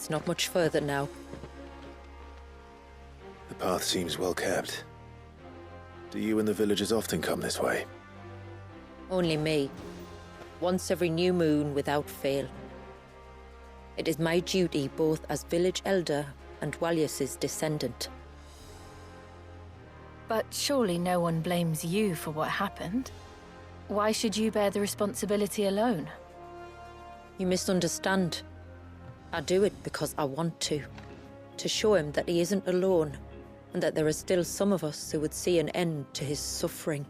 It's not much further now. The path seems well kept. Do you and the villagers often come this way? Only me. Once every new moon without fail. It is my duty both as village elder and Waljas's descendant. But surely no one blames you for what happened. Why should you bear the responsibility alone? You misunderstand. I do it because I want to show him that he isn't alone, and that there are still some of us who would see an end to his suffering.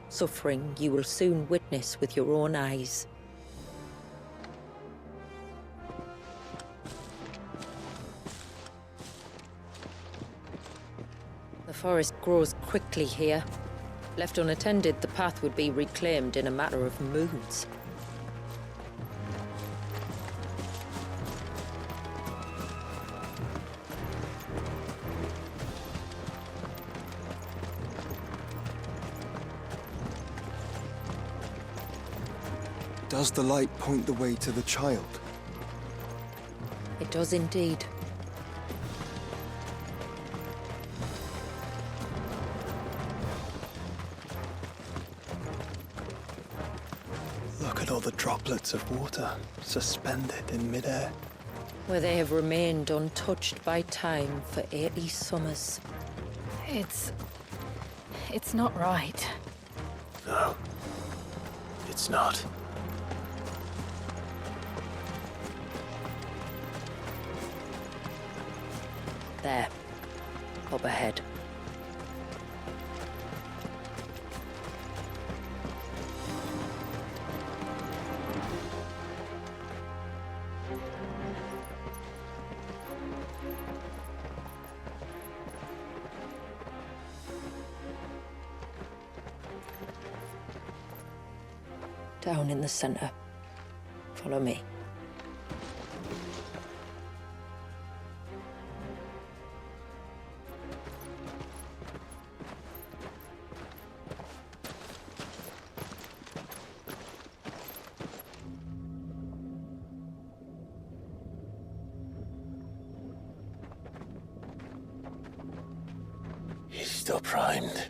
Suffering you will soon witness with your own eyes. The forest grows quickly here. Left unattended, the path would be reclaimed in a matter of moons. Does the light point the way to the child? It does indeed. Look at all the droplets of water suspended in midair. Where they have remained untouched by time for 80 summers. It's not right. No. It's not. There. Up ahead. Down in the center. Follow me. He's still primed.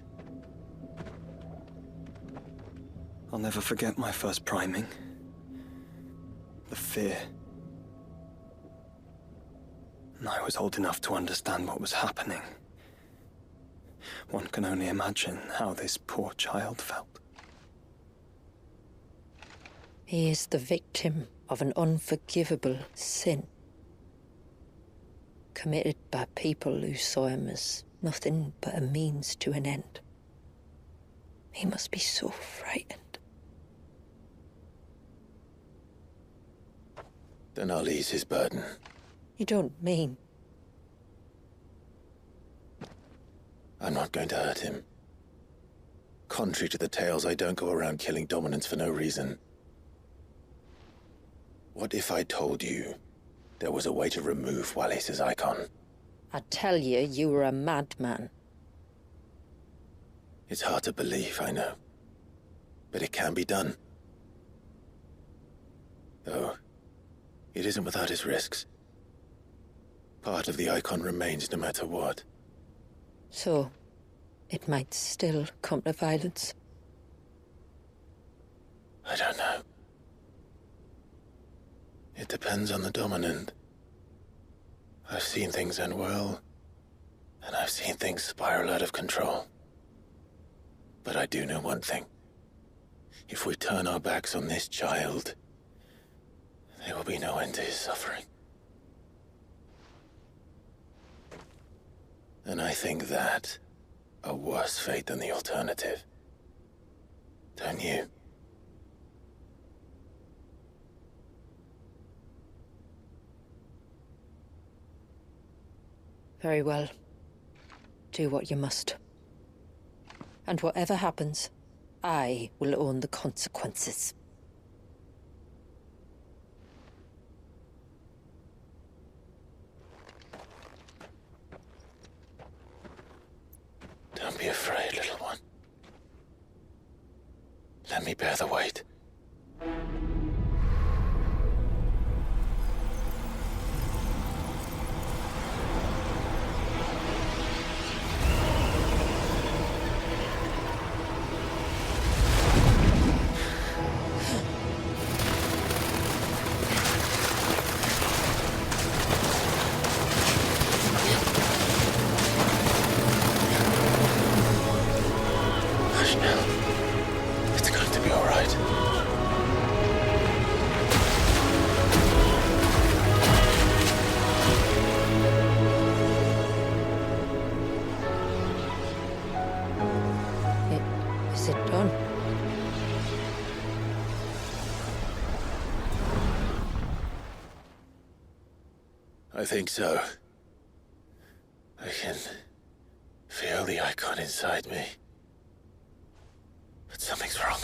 I'll never forget my first priming. The fear. And I was old enough to understand what was happening. One can only imagine how this poor child felt. He is the victim of an unforgivable sin. Committed by people who saw him as nothing but a means to an end. He must be so frightened. Then I'll ease his burden. You don't mean... I'm not going to hurt him. Contrary to the tales, I don't go around killing dominants for no reason. What if I told you there was a way to remove Waljas's icon? I tell you, you were a madman. It's hard to believe, I know. But it can be done. Though, it isn't without its risks. Part of the icon remains no matter what. So, it might still come to violence. I don't know. It depends on the dominant. I've seen things end well, and I've seen things spiral out of control. But I do know one thing. If we turn our backs on this child, there will be no end to his suffering. And I think that a worse fate than the alternative. Don't you? Very well. Do what you must. And whatever happens, I will own the consequences. Don't be afraid, little one. Let me bear the weight. I think so. I can feel the icon inside me. But something's wrong.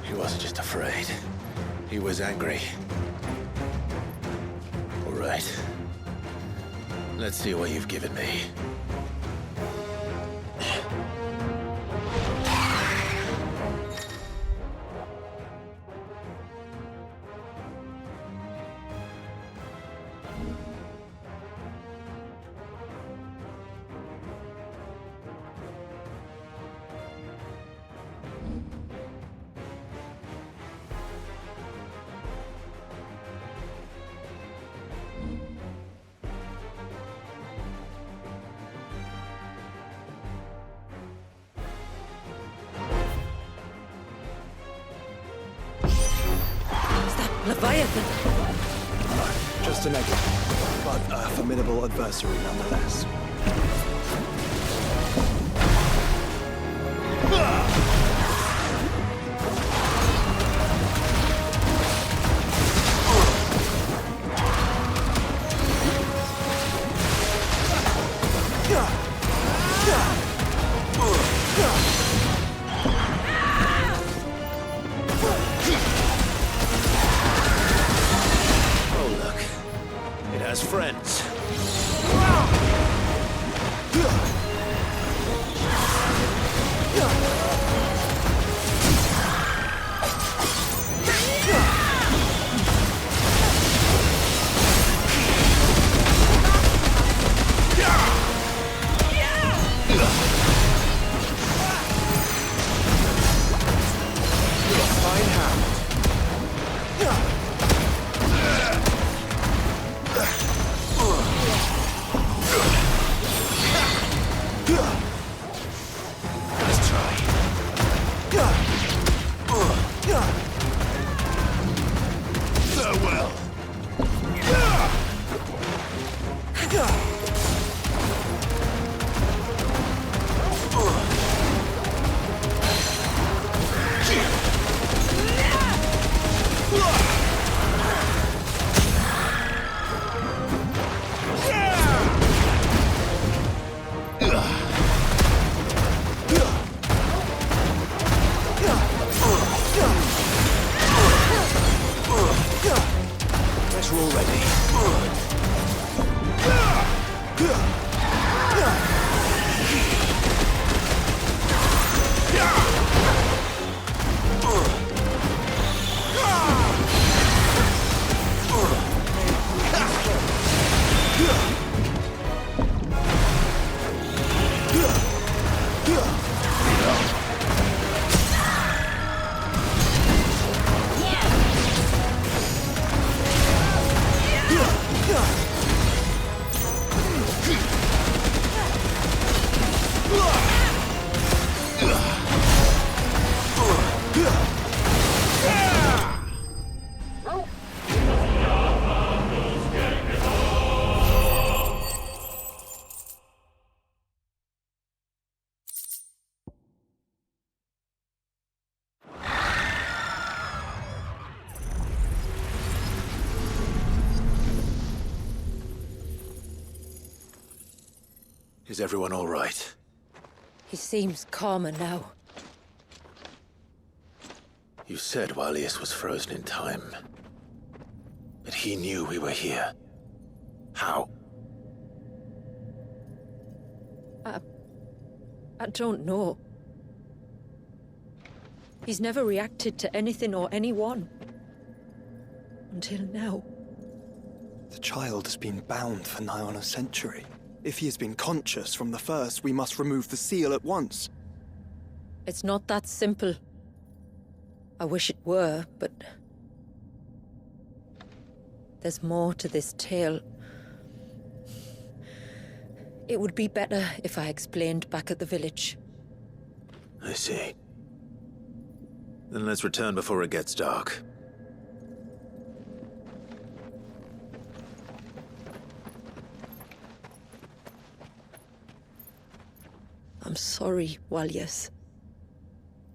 He wasn't just afraid. He was angry. All right. Let's see what you've given me. Leviathan! Just a negative, but a formidable adversary nonetheless. Friends. Is everyone all right? He seems calmer now. You said Waljas was frozen in time. But he knew we were here. How? I don't know. He's never reacted to anything or anyone. Until now. The child has been bound for nigh on a century. If he has been conscious from the first, we must remove the seal at once. It's not that simple. I wish it were, but... there's more to this tale. It would be better if I explained back at the village. I see. Then let's return before it gets dark. sorry, Waljas.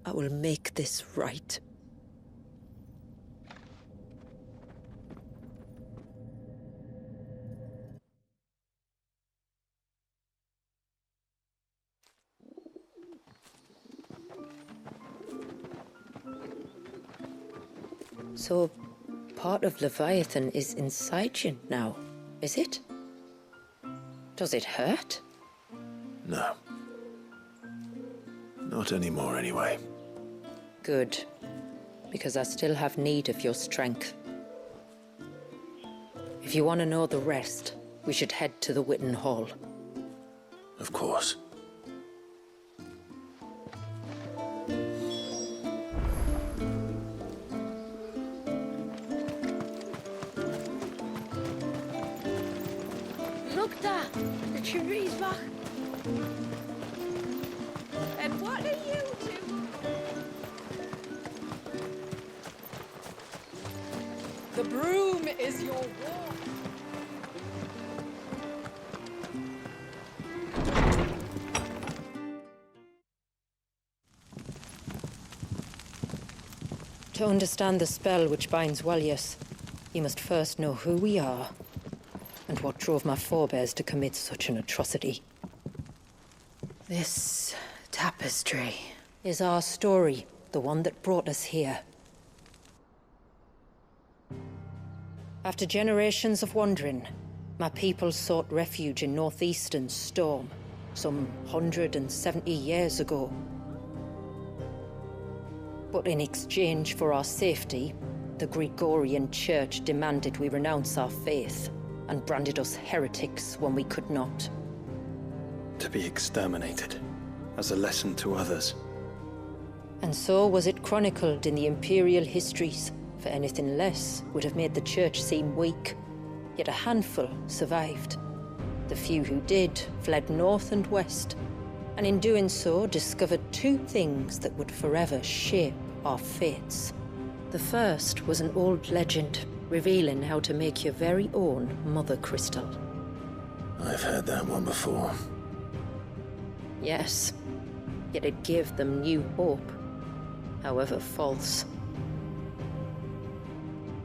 I will make this right. So, part of Leviathan is inside you now, is it? Does it hurt? No. Not anymore, anyway. Good. Because I still have need of your strength. If you want to know the rest, we should head to the Witten Hall. Of course. Look there, the tree's back. And what are you two? The broom is your wall. To understand the spell which binds Waljas, you must first know who we are, and what drove my forebears to commit such an atrocity. This tapestry is our story, the one that brought us here. After generations of wandering, my people sought refuge in northeastern Storm, some 170 years ago. But in exchange for our safety, the Gregorian Church demanded we renounce our faith and branded us heretics when we could not. To be exterminated, as a lesson to others. And so was it chronicled in the imperial histories, for anything less would have made the Church seem weak. Yet a handful survived. The few who did fled north and west, and in doing so discovered two things that would forever shape our fates. The first was an old legend, revealing how to make your very own Mother Crystal. I've heard that one before. Yes, yet it gave them new hope, however false.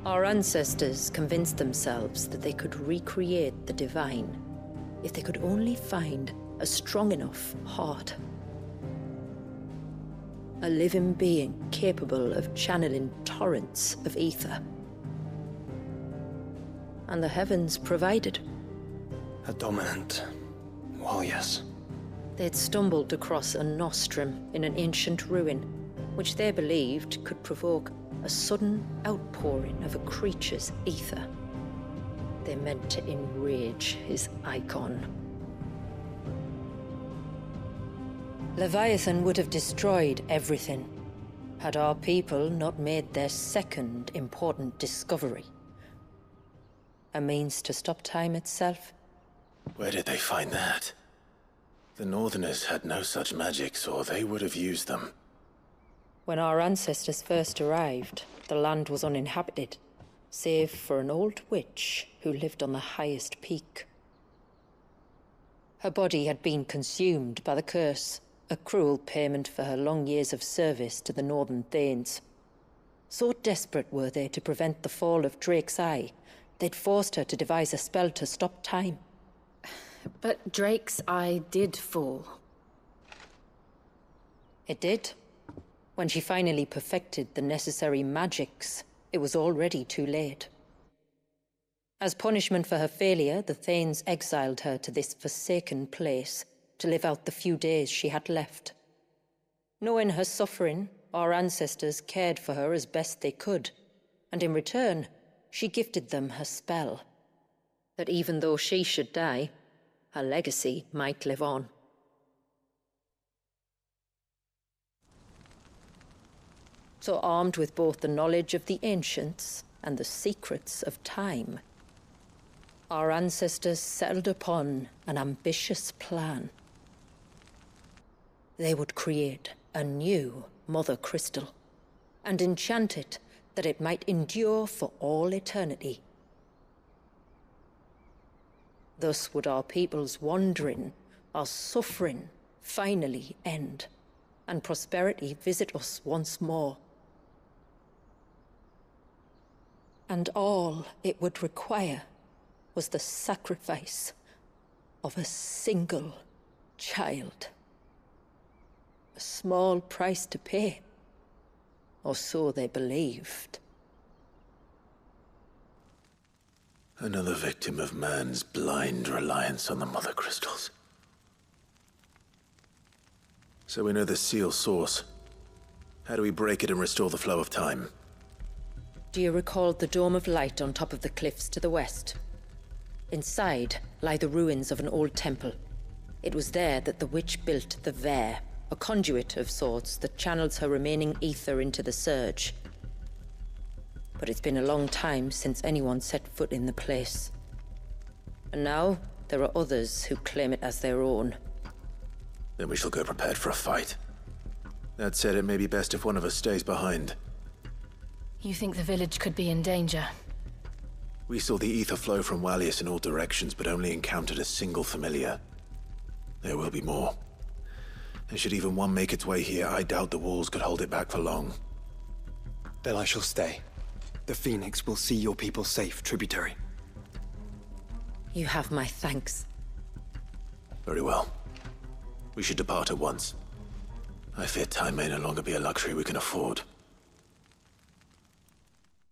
Our ancestors convinced themselves that they could recreate the divine if they could only find a strong enough heart. A living being capable of channeling torrents of ether. And the heavens provided. A dominant Waljas. They'd stumbled across a nostrum in an ancient ruin, which they believed could provoke a sudden outpouring of a creature's ether. They meant to enrage his icon. Leviathan would have destroyed everything, had our people not made their second important discovery. A means to stop time itself. Where did they find that? The Northerners had no such magics, or they would have used them. When our ancestors first arrived, the land was uninhabited, save for an old witch who lived on the highest peak. Her body had been consumed by the curse, a cruel payment for her long years of service to the Northern Thanes. So desperate were they to prevent the fall of Drake's Eye, they'd forced her to devise a spell to stop time. But Drake's Eye did fall. It did. When she finally perfected the necessary magics, it was already too late. As punishment for her failure, the Thanes exiled her to this forsaken place to live out the few days she had left. Knowing her suffering, our ancestors cared for her as best they could, and in return, she gifted them her spell. That even though she should die, her legacy might live on. So armed with both the knowledge of the ancients and the secrets of time, our ancestors settled upon an ambitious plan. They would create a new Mother Crystal, and enchant it that it might endure for all eternity. Thus would our people's wandering, our suffering, finally end, and prosperity visit us once more. And all it would require was the sacrifice of a single child. A small price to pay, or so they believed. Another victim of man's blind reliance on the Mother Crystals. So we know the seal's source. How do we break it and restore the flow of time? Do you recall the dome of light on top of the cliffs to the west? Inside lie the ruins of an old temple. It was there that the witch built the Vare, a conduit of sorts that channels her remaining ether into the Surge. But it's been a long time since anyone set foot in the place. And now, there are others who claim it as their own. Then we shall go prepared for a fight. That said, it may be best if one of us stays behind. You think the village could be in danger? We saw the ether flow from Waljas in all directions, but only encountered a single familiar. There will be more. And should even one make its way here, I doubt the walls could hold it back for long. Then I shall stay. The Phoenix will see your people safe, tributary. You have my thanks. Very well. We should depart at once. I fear time may no longer be a luxury we can afford.